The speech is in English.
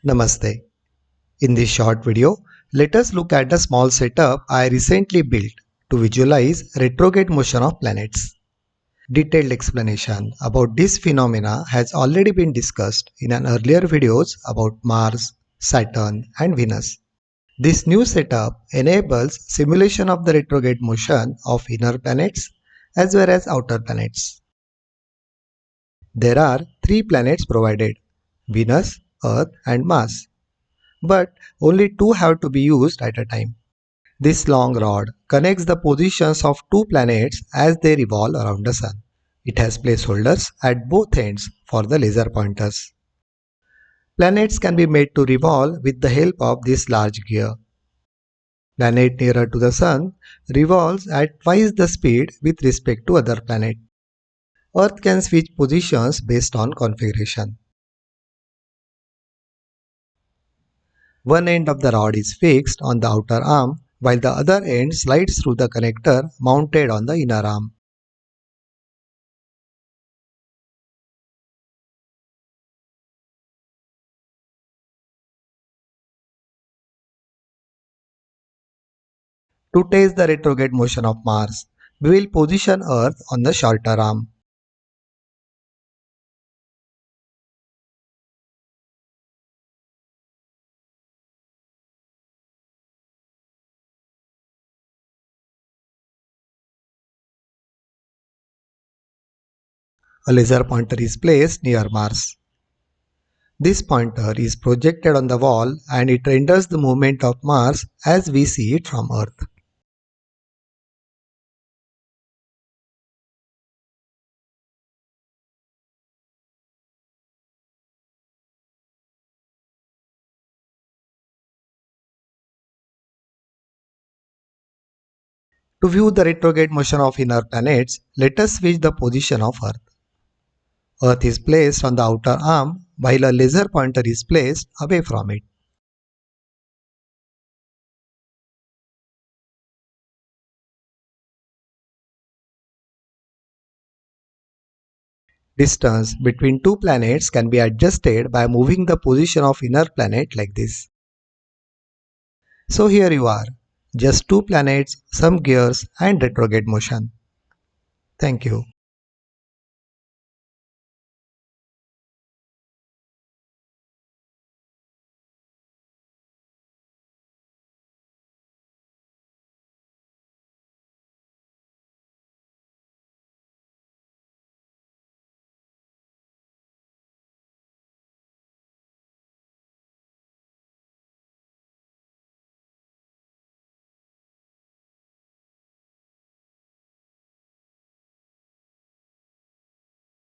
Namaste. In this short video, let us look at a small setup I recently built to visualize retrograde motion of planets. Detailed explanation about this phenomena has already been discussed in an earlier videos about Mars, Saturn and Venus. This new setup enables simulation of the retrograde motion of inner planets as well as outer planets. There are 3 planets provided: Venus, Earth and Mars. But only 2 have to be used at a time. This long rod connects the positions of 2 planets as they revolve around the Sun. It has placeholders at both ends for the laser pointers. Planets can be made to revolve with the help of this large gear. Planet nearer to the Sun revolves at twice the speed with respect to other planet. Earth can switch positions based on configuration. One end of the rod is fixed on the outer arm while the other end slides through the connector mounted on the inner arm. To test the retrograde motion of Mars, we will position Earth on the shorter arm. A laser pointer is placed near Mars. This pointer is projected on the wall and it renders the movement of Mars as we see it from Earth. To view the retrograde motion of inner planets, let us switch the position of Earth. Earth is placed on the outer arm while a laser pointer is placed away from it. Distance between 2 planets can be adjusted by moving the position of inner planet like this. So here you are, just 2 planets, some gears and retrograde motion. Thank you.